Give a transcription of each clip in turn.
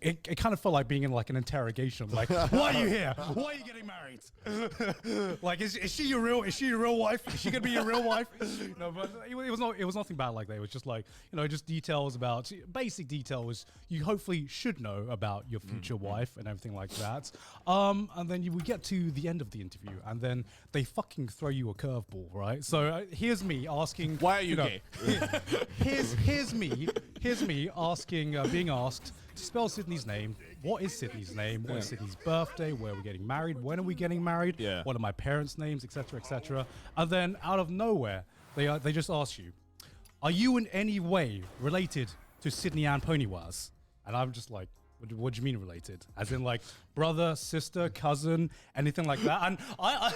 It kind of felt like being in like an interrogation. Like, why are you here? Why are you getting married? Like, is she your real wife? Is she gonna be your real wife? No, but it was nothing bad like that. It was just like, just details about basic details you hopefully should know about your future wife and everything like that. And then we get to the end of the interview, and then they fucking throw you a curveball, right? So here's me asking, why are you gay? Here's me asking, being asked to spell Sydney's name. What is Sydney's name? What is Sydney's birthday? Where are we getting married? When are we getting married? Yeah. What are my parents' names, etc., etc. And then out of nowhere, they just ask you, are you in any way related to Sydney Ann Ponywaz? And I'm just like, what do you mean related? As in like brother, sister, cousin, anything like that? And I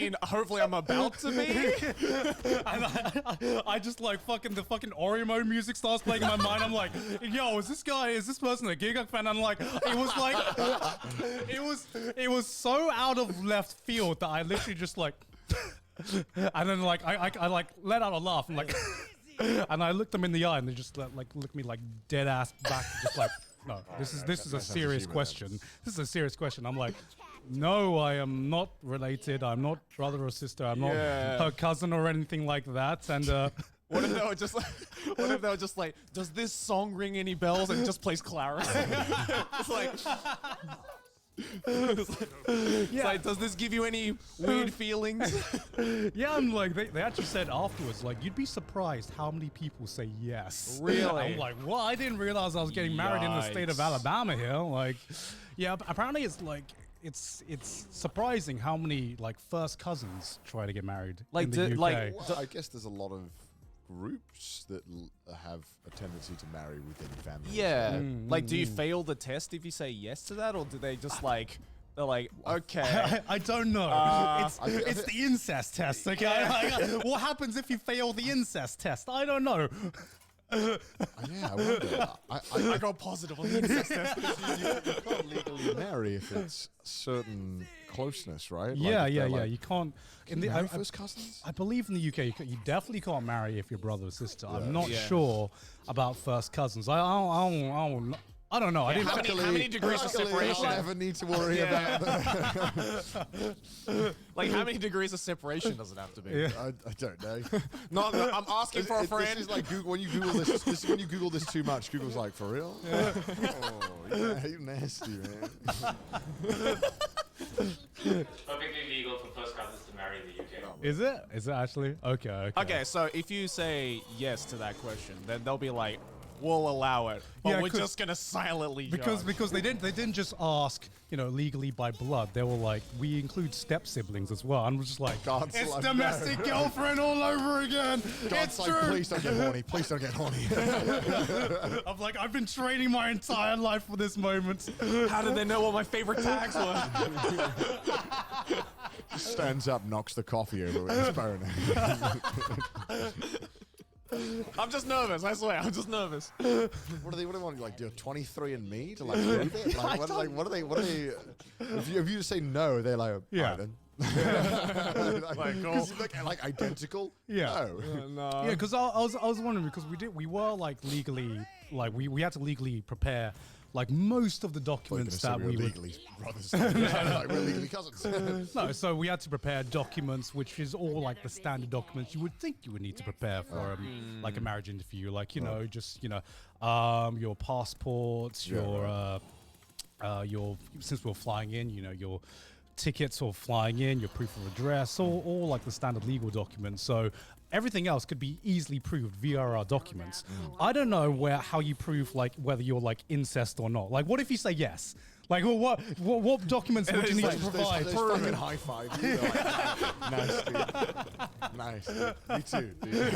mean, hopefully I'm about to be. And I just like the fucking Oreo music starts playing in my mind. I'm like, yo, is this person a Giga fan? And like, it was so out of left field that I literally just like, and then like I like let out a laugh and like. And I looked them in the eye, and they just looked me like dead ass back, just like, no, this is a serious question. This is a serious question. I'm like, no, I am not related. I'm not brother or sister. I'm not her cousin or anything like that. And what if they were just like, does this song ring any bells? And it just plays Clara. It's like. It's like, does this give you any weird feelings? Yeah, I'm like, they actually said afterwards, like, you'd be surprised how many people say yes. Really? I'm like, well, I didn't realize I was getting married in the state of Alabama here. Like, yeah, apparently it's like, it's surprising how many like first cousins try to get married in the UK. Well, I guess there's a lot of groups that have a tendency to marry within families. Yeah. Like, do you fail the test if you say yes to that, or do they just like, they're like, okay. I don't know. It's the incest test, okay? Like, what happens if you fail the incest test? I don't know. Yeah, I wonder. I got positive on the incest test. You can't legally marry if it's certain closeness, right? Yeah. You can't. Marry first cousins? I believe in the UK, you definitely can't marry if you're brother or sister. I'm not sure about first cousins. I don't know. Yeah, how many degrees of separation? I never need to worry about that. Like, how many degrees of separation does it have to be? Yeah. I don't know. No, I'm asking for a friend. This is like Google, when you Google this is when you Google this too much, Google's like, for real? Yeah. Oh, yeah, you nasty, man. Perfectly legal for first cousins to marry in the UK. Is it? Is it actually? Okay. Okay, so if you say yes to that question, then they'll be like, we'll allow it, but we're just gonna silently judge. Because they didn't just ask, legally by blood. They were like, we include step siblings as well. And we're just like, it's domestic girlfriend all over again. God's It's like, true. please don't get horny. Please don't get horny. I'm like, I've been training my entire life for this moment. How did they know what my favorite tags were? Just stands up, knocks the coffee over with his phone. I'm just nervous, I swear, I'm just nervous. What do they want? Like, do 23andMe to like prove it? Like, what are they? If you just say no, they're like, Yeah. all right, then. Like, cool. 'Cause you look like identical. Yeah. No. Yeah, because I was wondering, because we were like legally, like we had to legally prepare like most of the documents that we would. legally brothers. Like, we're legally cousins. No, so we had to prepare documents, which is all like the standard documents you would think you would need to prepare for like a marriage interview, like just your passports, your since we're flying in, your tickets or flying in, your proof of address, all like the standard legal documents. So everything else could be easily proved via our documents. I don't know how you prove like whether you're like incest or not. Like, what if you say yes? Like, well, what documents would you need to provide? There's fucking high five. You know, like, nice, dude. Nice. Me too, dude.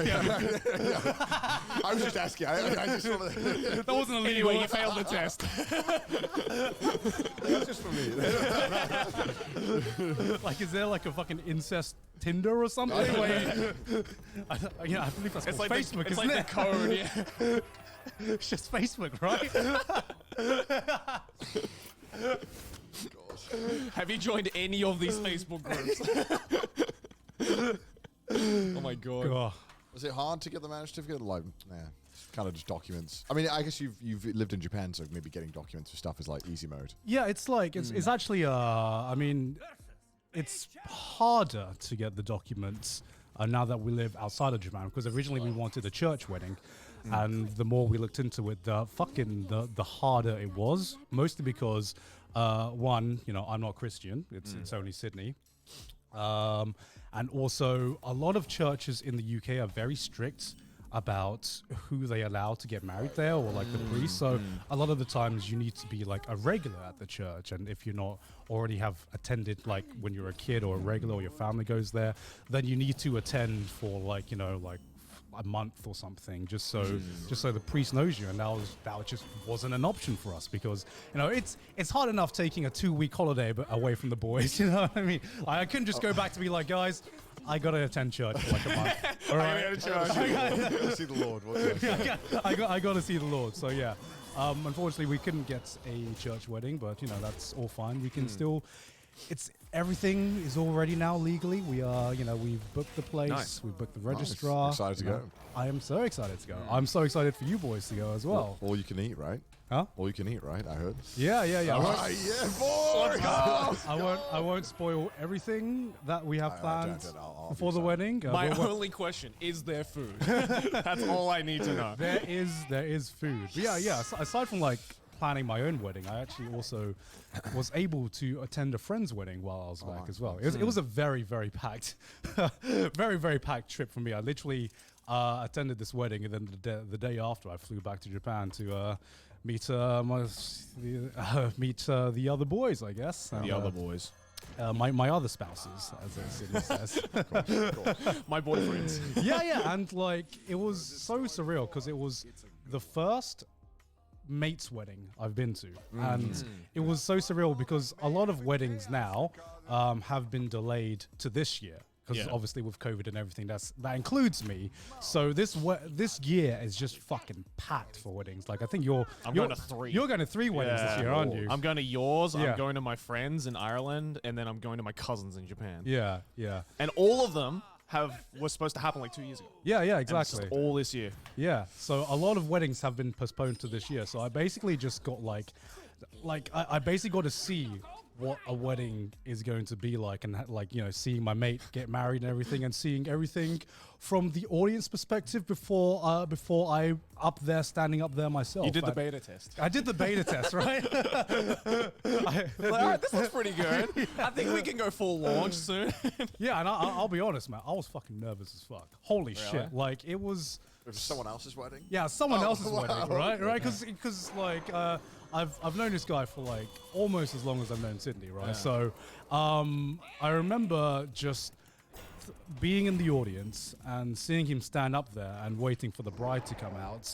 I was just asking. I just wanted to... That wasn't illegal. Anyway, you failed the test. That's just for me. Like, is there like a fucking incest Tinder or something? I believe that's called Facebook, isn't it? The code, yeah. It's just Facebook, right? Have you joined any of these Facebook groups? Oh my god. God. Was it hard to get the marriage certificate? Like, nah. kind of just documents. I mean, I guess you've lived in Japan, so maybe getting documents for stuff is like easy mode. Yeah, it's like it's actually I mean, it's harder to get the documents now that we live outside of Japan, because originally we wanted a church wedding, and the more we looked into it, the harder it was. Mostly because one, you know, I'm not Christian. It's only Sydney. And also, a lot of churches in the UK are very strict about who they allow to get married there, or like the priest. So a lot of the times you need to be like a regular at the church, and if you're not already have attended like when you're a kid or a regular, or your family goes there, then you need to attend for like, you know, like a month or something, just so the priest knows you. And that just wasn't an option for us, because, you know, it's hard enough taking a 2-week holiday away from the boys, you know what I mean? I couldn't just go back to be like, guys, I gotta attend church for like a month. All right, I gotta see the Lord. I gotta see the Lord. So yeah, unfortunately we couldn't get a church wedding, but you know, that's all fine. We can still. Everything is already now legally. We are, you know, we've booked the place, Nice. we've booked the registrar. Excited to go. I am so excited to go. I'm so excited for you boys to go as well. All you can eat, right? Huh? All you can eat, right? I heard. Yeah. Boy! I won't spoil everything that we have planned I'll before the be wedding. My only question, is there food? That's all I need to know. There is food. But yeah. Aside from like planning my own wedding, I actually also was able to attend a friend's wedding while I was back as well. It was a very, very packed, very, very packed trip for me. I literally attended this wedding, and then the day after I flew back to Japan to meet the other boys, I guess. The other boys. My other spouses, as Sydney says. My boyfriends. Yeah, and like it was so surreal because it was the first mate's wedding I've been to, and it was so surreal because a lot of weddings now have been delayed to this year. Because obviously with COVID and everything, that includes me. So this year is just fucking packed for weddings. Like I think you're going to 3. You're going to 3 weddings this year, aren't you? I'm going to yours. Yeah. I'm going to my friends in Ireland, and then I'm going to my cousins in Japan. Yeah. And all of them were supposed to happen like 2 years ago. Yeah, And it's exactly. just all this year. Yeah. So a lot of weddings have been postponed to this year. So I basically just got I basically got to see what a wedding is going to be like, and like, you know, seeing my mate get married and everything, and seeing everything from the audience perspective before I standing up there myself. You did the beta test. I did the beta test, right? All right, this looks pretty good. I think we can go full launch soon. Yeah, and I'll be honest, man, I was fucking nervous as fuck. Holy shit! Like it was. It was someone else's wedding? Yeah, someone else's wow. wedding, right? Right? Because like I've known this guy for like almost as long as I've known Sydney, right? Yeah. So I remember just being in the audience and seeing him stand up there and waiting for the bride to come out.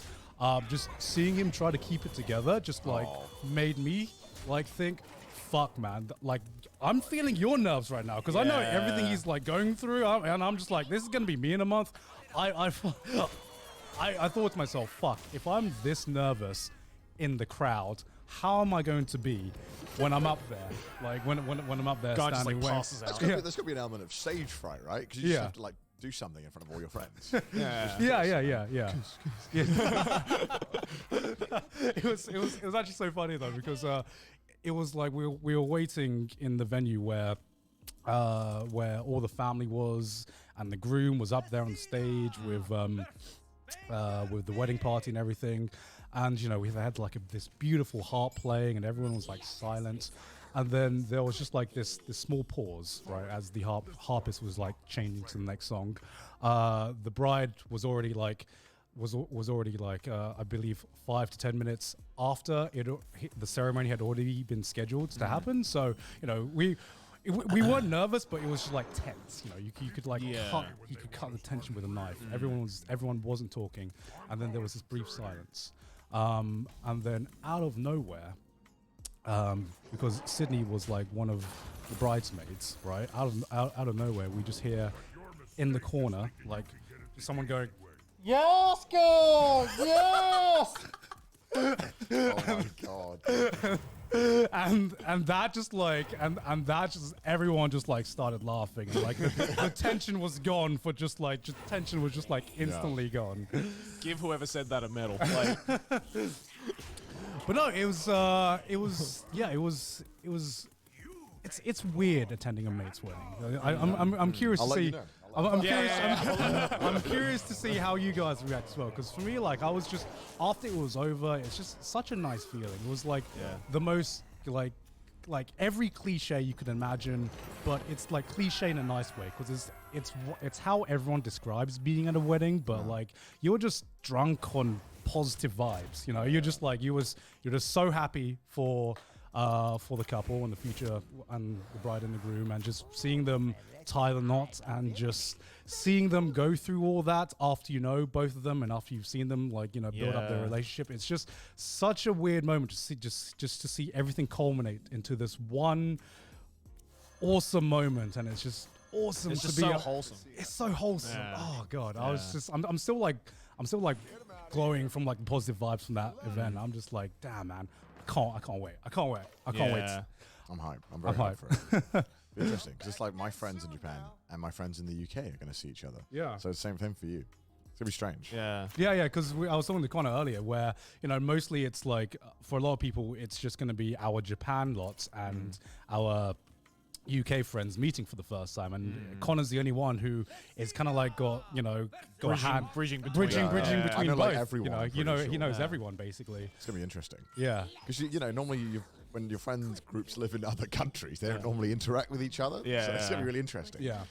Just seeing him try to keep it together just like made me like think, fuck, man, like I'm feeling your nerves right now because I know everything he's like going through, and I'm just like, this is gonna be me in a month. I thought to myself, fuck, if I'm this nervous in the crowd, how am I going to be when I'm up there? Like when I'm up there God just standing like passes There's out. got to be an element of stage fright, right? Because you just have to like do something in front of all your friends. Yeah. It was actually so funny though, because it was like we were waiting in the venue where all the family was, and the groom was up there on the stage with the wedding party and everything. And, you know, we had like this beautiful harp playing, and everyone was like silent. And then there was just like this small pause, right, as the harpist was like changing to the next song. The bride was already like, I believe 5 to 10 minutes after the ceremony had already been scheduled to happen. So, you know, we weren't nervous, but it was just like tense. You know, you could like cut the tension with a knife. Everyone wasn't talking, and then there was this brief silence. And then out of nowhere, because Sydney was like one of the bridesmaids, right? Out of nowhere, we just hear in the corner like someone going, "Yes, girl, yes!" Oh my god! and that just like and that just everyone just like started laughing. And, like the tension was gone for just tension was just like instantly gone. Give whoever said that a medal. Like, but no, it was it's weird attending a mate's wedding. I'm curious to see. I'm curious to see how you guys react as well. Because for me, like, I was just after it was over, it's just such a nice feeling. It was like the most like every cliche you could imagine, but it's like cliche in a nice way because it's how everyone describes being at a wedding. But like you're just drunk on positive vibes. You know, you're just like you're just so happy for the couple and the future and the bride and the groom, and just seeing them tie the knot and just seeing them go through all that after you know both of them and after you've seen them like build up their relationship. It's just such a weird moment to see just to see everything culminate into this one awesome moment, and it's just awesome. It's to just be so wholesome. It's so wholesome. Yeah. Oh god, I'm still like glowing from like the positive vibes from that event. I'm just like, damn man, I can't wait. I can't wait. I'm hyped. I'm very hyped for it. Interesting, because it's like my friends in Japan and my friends in the UK are going to see each other. Yeah. So it's the same thing for you. It's going to be strange. Yeah. Yeah, because I was talking to Connor earlier where, mostly it's like, for a lot of people, it's just going to be our Japan lots and our UK friends meeting for the first time. And Connor's the only one who is kind of like got a hand bridging between I know, both. like, everyone, he knows everyone basically. It's going to be interesting. Yeah. Because, normally when your friends groups live in other countries, they don't normally interact with each other. Yeah. So it's going to be really interesting. Yeah.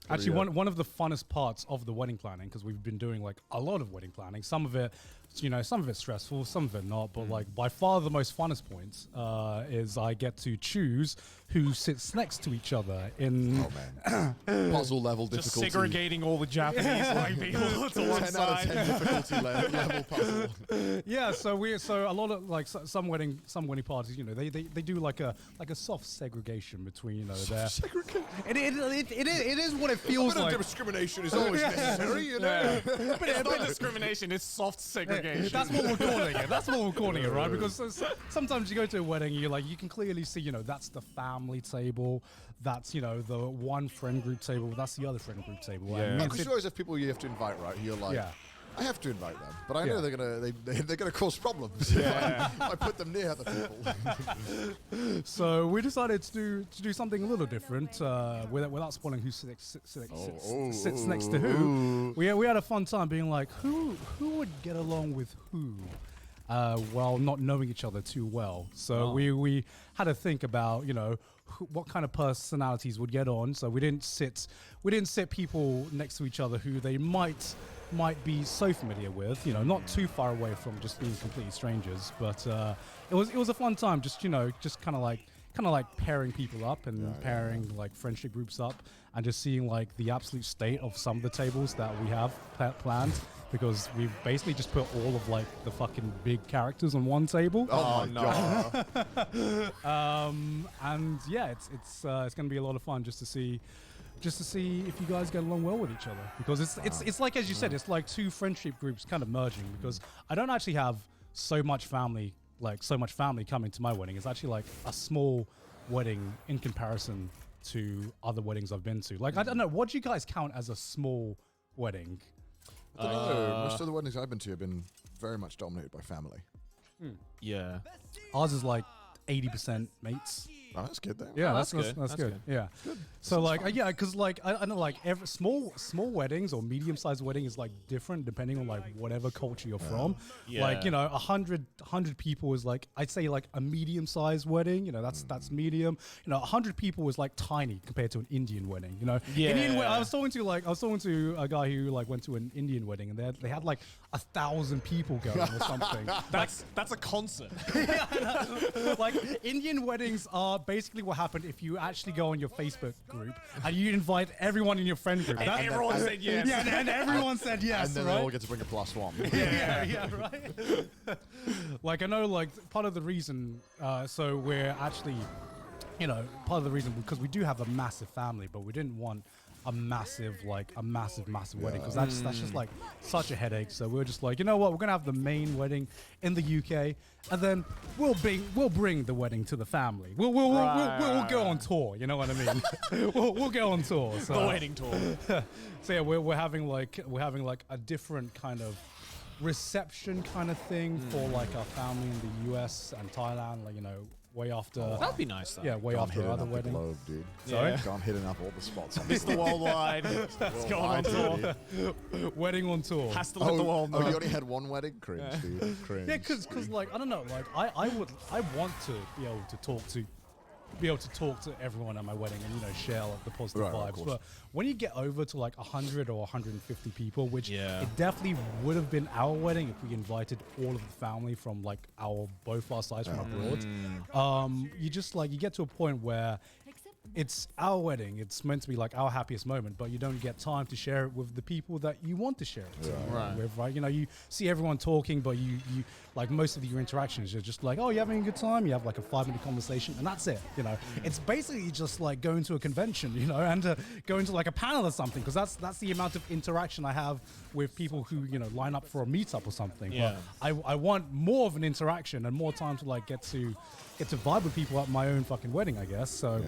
Actually, one of the funnest parts of the wedding planning, because we've been doing like a lot of wedding planning. Some of it, some of it's stressful, some of it not. But like by far the most funnest points is I get to choose who sits next to each other in puzzle level just difficulty. segregating all the Japanese like people to one 10 out of 10 difficulty level puzzle. Yeah, so a lot of like some wedding parties, they do like a soft segregation between their Segregation. It is what it feels like. Discrimination is always necessary, But it's not discrimination, it's soft segregation. That's what we're calling it. Right? Because sometimes you go to a wedding, you can clearly see, that's the family table, that's the one friend group table, that's the other friend group table. Yeah. Because you always have people you have to invite, right? You're like, I have to invite them, but I know they're gonna cause problems. Yeah. if I put them near other people. So we decided to do something a little different without spoiling who sits next to who. We had a fun time being like, who would get along with who while not knowing each other too well. So we had to think about what kind of personalities would get on. So we didn't sit people next to each other who they might be so familiar with, not too far away from just being completely strangers. But it was a fun time, just kind of like pairing people up and pairing like friendship groups up, and just seeing like the absolute state of some of the tables that we have planned, because we've basically just put all of like the fucking big characters on one table. Oh my god! And yeah, it's going to be a lot of fun just to see if you guys get along well with each other, because it's like, as you said, it's like two friendship groups kind of merging, because I don't actually have so much family coming to my wedding. It's actually like a small wedding in comparison to other weddings I've been to. Like, I don't know, what do you guys count as a small wedding? I don't know. Most of the weddings I've been to have been very much dominated by family. Yeah. Ours is like 80% mates. Oh, that's good then. Yeah, Oh, that's that's good. That's That's good. Yeah. So like, because like I know like every small weddings or medium-sized wedding is like different depending on like whatever culture you're from. Yeah. Like 100 people is like, I'd say like a medium-sized wedding. That's medium. 100 people is like tiny compared to an Indian wedding. Yeah. I was talking to a guy who like went to an Indian wedding, and they had like 1,000 people going or something. That's a concert. Like Indian weddings are basically what happened if you actually go on your Facebook group and you invite everyone in your friend group. And everyone said yes. Yeah, and everyone said yes, And then right? they all get to bring a +1. yeah, right. Like I know, like part of the reason, so we're actually, part of the reason, because we do have a massive family, but we didn't want a massive wedding, because that's just like such a headache. So we're just like, you know what, we're gonna have the main wedding in the UK, and then we'll bring the wedding to the family. We'll go on tour. You know what I mean? we'll go on tour. So. The wedding tour. So yeah, we're having like a different kind of reception kind of thing for like our family in the US and Thailand, like, you know, way after. That'd be nice though. Yeah, way after our other wedding. Globe, dude. Sorry? Gone hitting up all the spots. On Mr. Worldwide. It's going on tour. Wedding on tour. Has to let the world know. Oh, you only had one wedding? Cringe, dude. Cringe. Yeah, because like, I don't know, like I want to be able to talk to everyone at my wedding and, you know, share like the positive vibes. But when you get over to like 100 or 150 people, which it definitely would have been our wedding if we invited all of the family from like both our sides from abroad. You just like, you get to a point where it's our wedding. It's meant to be like our happiest moment, but you don't get time to share it with the people that you want to share it with, right? You know, you see everyone talking, but you like most of your interactions, you're just like, oh, you're having a good time. You have like a 5-minute conversation, and that's it. You know, it's basically just like going to a convention, you know, and going to like a panel or something, because that's the amount of interaction I have with people who, you know, line up for a meetup or something. Yeah. But I want more of an interaction and more time to like get to vibe with people at my own fucking wedding, I guess. So.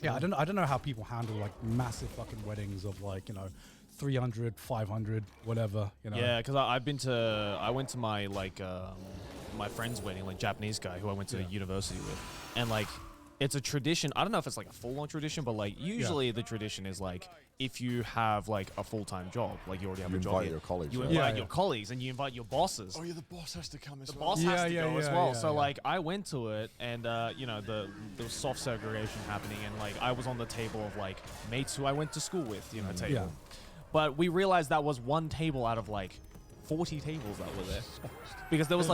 Yeah, I don't know how people handle like massive fucking weddings of like, you know, 300, 500, whatever, you know. Yeah, because I went to my like my friend's wedding, like Japanese guy who I went to university with, and like it's a tradition. I don't know if it's like a full-on tradition, but like usually the tradition is like, if you have like a full-time job, like you already have a job, invite your colleagues. You invite your colleagues, and you invite your bosses. Oh yeah, the boss has to come as The well. boss has to go as well. So yeah. like I went to it, and you know, there was soft segregation happening, and like I was on the table of like mates who I went to school with, you know, table. Yeah. But we realized that was one table out of like 40 tables that were there, because there was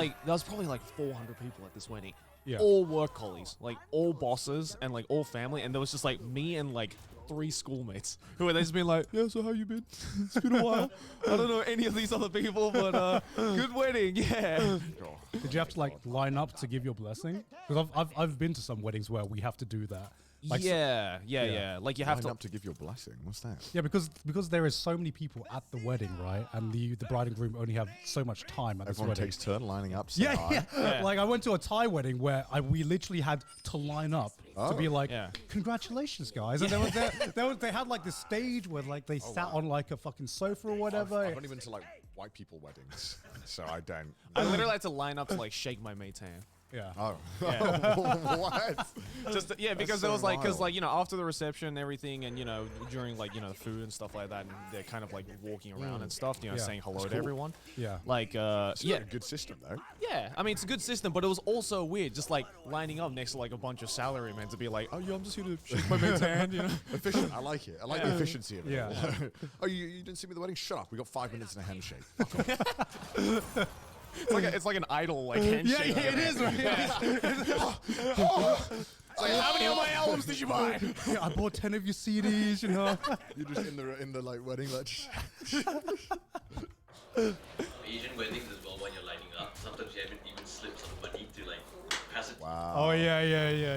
probably like 400 people at this wedding. Yeah. All work colleagues, like all bosses and like all family, and there was just like me and like 3 schoolmates who were just being like, yeah, so how you been? It's been a while. I don't know any of these other people, but good wedding, yeah. Did you have to like line up to give your blessing? Because I've been to some weddings where we have to do that. Like, yeah. Like you have Line to. up to give your blessing. What's that? Yeah, because there is so many people at the wedding, right? And the bride and groom only have so much time at this Everyone wedding. takes turn lining up. to say hi. Yeah. Like I went to a Thai wedding where we literally had to line up to be like, Yeah. congratulations, guys. And they had like this stage where like they sat on like a fucking sofa or whatever. I've only been to like white people weddings, so I don't. I literally had to line up to like shake my mate's hand. Yeah. Oh, Yeah. what? Just because That's it so was like, because wild. like, you know, after the reception and everything, and you know, during like, you know, food and stuff like that, and they're kind of like walking around and stuff, you know, Yeah. saying hello to cool. everyone. Yeah. Like It's yeah, not a good system though. yeah. I mean, it's a good system, but it was also weird, just like lining up next to like a bunch of salarymen to be like, oh yeah, I'm just here to shake my mate's hand, you know. Efficient. I like it. I like the efficiency of it. Yeah. Oh, you didn't see me at the wedding? Shut up. We got 5 minutes and a handshake. It's like an idol like handshake. Yeah, it is, right? It's like, how many of my albums did you buy? Yeah, I bought 10 of your CDs, you know. You're just in the like wedding like. Asian weddings as well, when you're lining up, sometimes you haven't even slipped some money to like pass it. Wow. Oh yeah.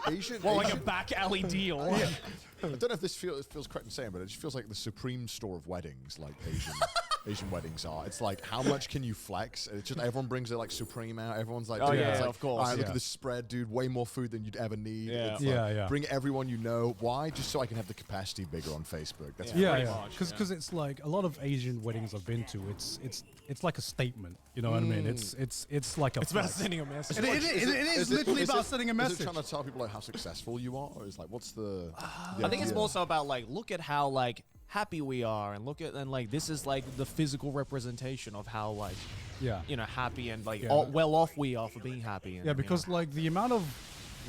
Asian. Well, like a Asian- back alley deal. I don't know if this feels correct in saying, but it just feels like the supreme store of weddings, like Asian weddings are. It's like, how much can you flex? And it's just everyone brings their like Supreme out. Everyone's like, Oh, dude, yeah, it's like, of course, "All right, look yeah. at this spread, dude. Way more food than you'd ever need. Yeah. It's Yeah, like, yeah. Bring everyone you know. Why? Just so I can have the capacity bigger on Facebook. That's Yeah. Yeah, pretty much, because it's like a lot of Asian weddings I've been to. It's like a statement. You know what I mean? It's like a. It's about flex. sending a message. It is literally about sending a Is message. it trying to tell people like how successful you are, or is like what's the? I think it's more so about like, look at how like happy we are, and look at, and like this is like the physical representation of how like, Yeah. you know, happy and like Yeah. well off we are for being happy. And, Yeah, you because know. like the amount of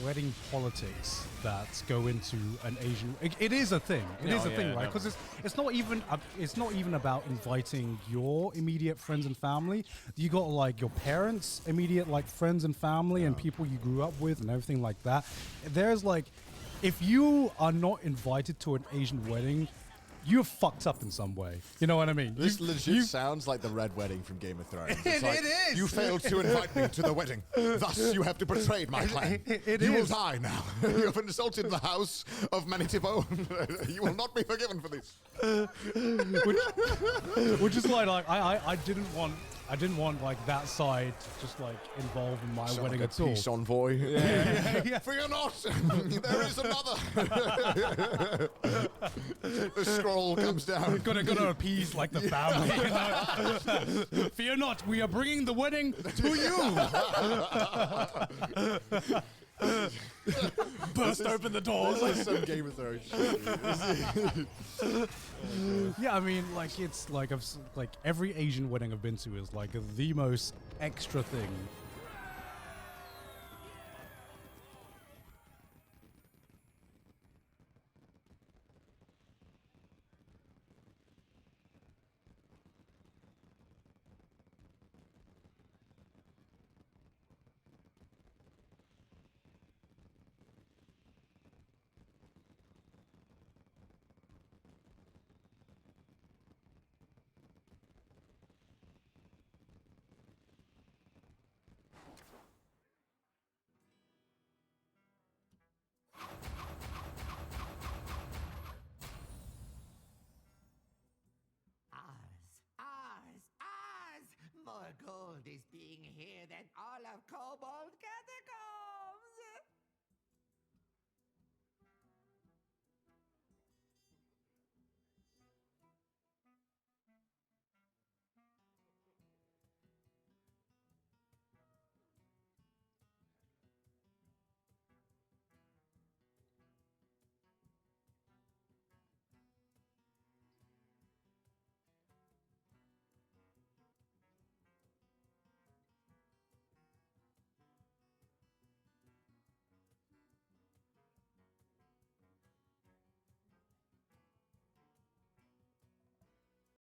wedding politics that go into an Asian, it is a thing. It is a thing, right? Because it's not even about inviting your immediate friends and family. You got like your parents' immediate like friends and family and people you grew up with and everything like that. There's like, if you are not invited to an Asian wedding, you're fucked up in some way. You know what I mean? This legit you- sounds like the Red Wedding from Game of Thrones. It It's like, is. You failed to invite me to the wedding. Thus, you have to betray my clan. You will die now. You have insulted the house of Manitibo. You will not be forgiven for this. which is like I didn't want like that side just like involved in my Sound wedding like at a all. peace envoy. Yeah. Fear not. There is another. The scroll comes down. Gonna appease like the family. You know? Fear not, we are bringing the wedding to you. Burst open the doors. This is some Game of Thrones shit. Yeah, I mean, like it's like like every Asian wedding I've been to is like the most extra thing. Ours! More gold is being here than all of Kobold